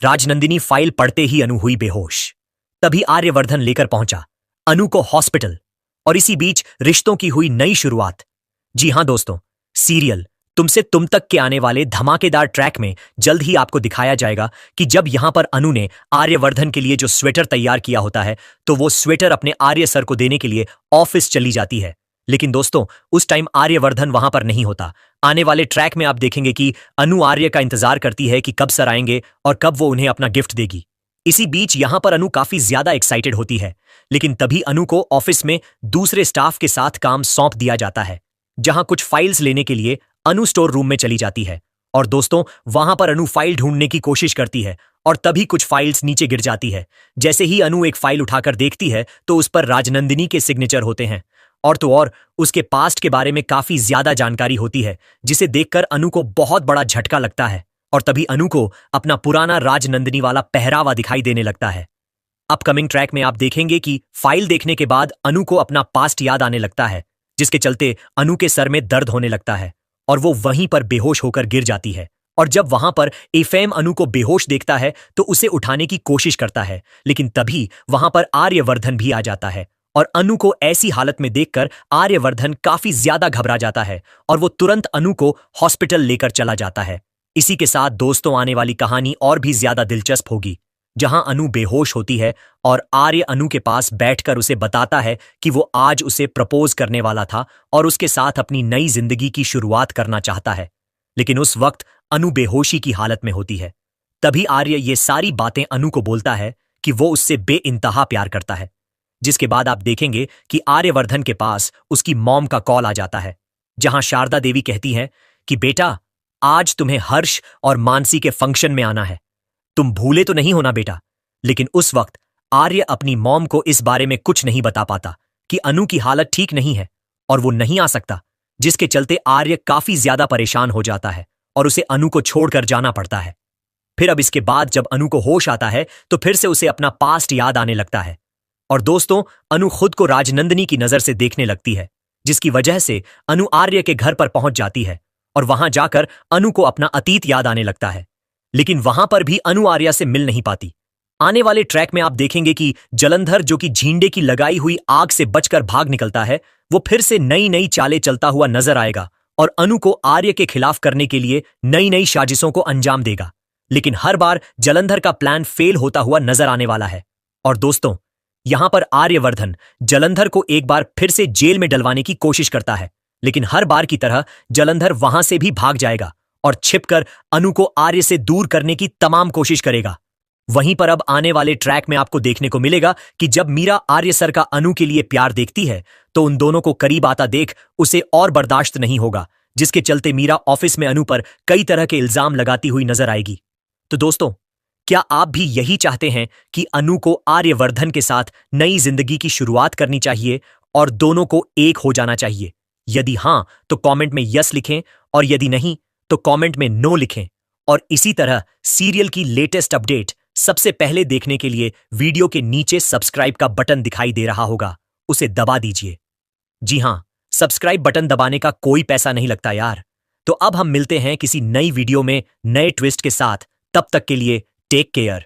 Rajnandini file पढ़ते ही अनु हुई बेहोश। तभी आर्यवर्धन लेकर पहुंचा अनु को हॉस्पिटल, और इसी बीच रिश्तों की हुई नई शुरुआत। जी हां दोस्तों, सीरियल तुमसे तुम तक के आने वाले धमाकेदार ट्रैक में जल्द ही आपको दिखाया जाएगा कि जब यहां पर अनु ने आर्यवर्धन के लिए जो स्वेटर तैयार किया होता है, तो वो स्वेटर अपने आर्य सर को देने के लिए ऑफिस चली जाती है। लेकिन दोस्तों, उस टाइम आर्यवर्धन वहां पर नहीं होता। आने वाले ट्रैक में आप देखेंगे कि अनु आर्य का इंतजार करती है कि कब सर आएंगे और कब वो उन्हें अपना गिफ्ट देगी। इसी बीच यहां पर अनु काफी ज्यादा एक्साइटेड होती है, लेकिन तभी अनु को ऑफिस में दूसरे स्टाफ के साथ काम सौंप दिया जाता है, जहां कुछ फाइल्स लेने के लिए अनु स्टोर रूम में चली जाती है। और दोस्तों, वहां पर अनु फाइल ढूंढने की कोशिश करती है और तभी कुछ फाइल्स नीचे गिर जाती है। जैसे ही अनु एक फाइल उठाकर देखती है तो उस पर राजनंदिनी के सिग्नेचर होते हैं, और तो और उसके पास्ट के बारे में काफी ज्यादा जानकारी होती है, जिसे देखकर अनु को बहुत बड़ा झटका लगता है। और तभी अनु को अपना पुराना राजनंदिनी वाला पहरावा दिखाई देने लगता है। अपकमिंग ट्रैक में आप देखेंगे कि फाइल देखने के बाद अनु को अपना पास्ट याद आने लगता है, जिसके चलते अनु के सर में दर्द होने लगता है और वो वहीं पर बेहोश होकर गिर जाती है। और जब वहां पर एफएम अनु को बेहोश देखता है तो उसे उठाने की कोशिश करता है, लेकिन तभी वहां पर आर्यवर्धन भी आ जाता है। और अनु को ऐसी हालत में देखकर आर्यवर्धन काफी ज्यादा घबरा जाता है और वो तुरंत अनु को हॉस्पिटल लेकर चला जाता है। इसी के साथ दोस्तों, आने वाली कहानी और भी ज्यादा दिलचस्प होगी, जहां अनु बेहोश होती है और आर्य अनु के पास बैठकर उसे बताता है कि वो आज उसे प्रपोज करने वाला था और उसके साथ अपनी नई जिंदगी की शुरुआत करना चाहता है। लेकिन उस वक्त अनु बेहोशी की हालत में होती है। तभी आर्य ये सारी बातें अनु को बोलता है कि वो उससे बेइंतहा प्यार करता है, जिसके बाद आप देखेंगे कि आर्यवर्धन के पास उसकी मॉम का कॉल आ जाता है, जहां शारदा देवी कहती हैं कि बेटा, आज तुम्हें हर्ष और मानसी के फंक्शन में आना है, तुम भूले तो नहीं होना बेटा। लेकिन उस वक्त आर्य अपनी मॉम को इस बारे में कुछ नहीं बता पाता कि अनु की हालत ठीक नहीं है और वो नहीं आ सकता, जिसके चलते आर्य काफी ज्यादा परेशान हो जाता है और उसे अनु को छोड़कर जाना पड़ता है। फिर अब इसके बाद जब अनु को होश आता है तो फिर से उसे अपना पास्ट याद आने लगता है। और दोस्तों, अनु खुद को राजनंदिनी की नजर से देखने लगती है, जिसकी वजह से अनु आर्य के घर पर पहुंच जाती है और वहां जाकर अनु को अपना अतीत याद आने लगता है। लेकिन वहां पर भी अनु आर्या से मिल नहीं पाती। आने वाले ट्रैक में आप देखेंगे कि जलंधर, जो कि झींडे की लगाई हुई आग से बचकर भाग निकलता है, वो फिर से नई नई चालें चलता हुआ नजर आएगा और अनु को आर्य के खिलाफ करने के लिए नई नई साजिशों को अंजाम देगा। लेकिन हर बार जलंधर का प्लान फेल होता हुआ नजर आने वाला है। और दोस्तों, यहां पर आर्यवर्धन जलंधर को एक बार फिर से जेल में डलवाने की कोशिश करता है, लेकिन हर बार की तरह जलंधर वहां से भी भाग जाएगा और छिपकर अनु को आर्य से दूर करने की तमाम कोशिश करेगा। वहीं पर अब आने वाले ट्रैक में आपको देखने को मिलेगा कि जब मीरा आर्य सर का अनु के लिए प्यार देखती है तो उन दोनों को करीब आता देख उसे और बर्दाश्त नहीं होगा, जिसके चलते मीरा ऑफिस में अनु पर कई तरह के इल्जाम लगाती हुई नजर आएगी। तो दोस्तों, क्या आप भी यही चाहते हैं कि अनु को आर्यवर्धन के साथ नई जिंदगी की शुरुआत करनी चाहिए और दोनों को एक हो जाना चाहिए? यदि हां तो कमेंट में यस लिखें, और यदि नहीं तो कमेंट में नो लिखें। और इसी तरह सीरियल की लेटेस्ट अपडेट सबसे पहले देखने के लिए वीडियो के नीचे सब्सक्राइब का बटन दिखाई दे रहा होगा, उसे दबा दीजिए। जी हां, सब्सक्राइब बटन दबाने का कोई पैसा नहीं लगता यार। तो अब हम मिलते हैं किसी नई वीडियो में नए ट्विस्ट के साथ। तब तक के लिए टेक केयर।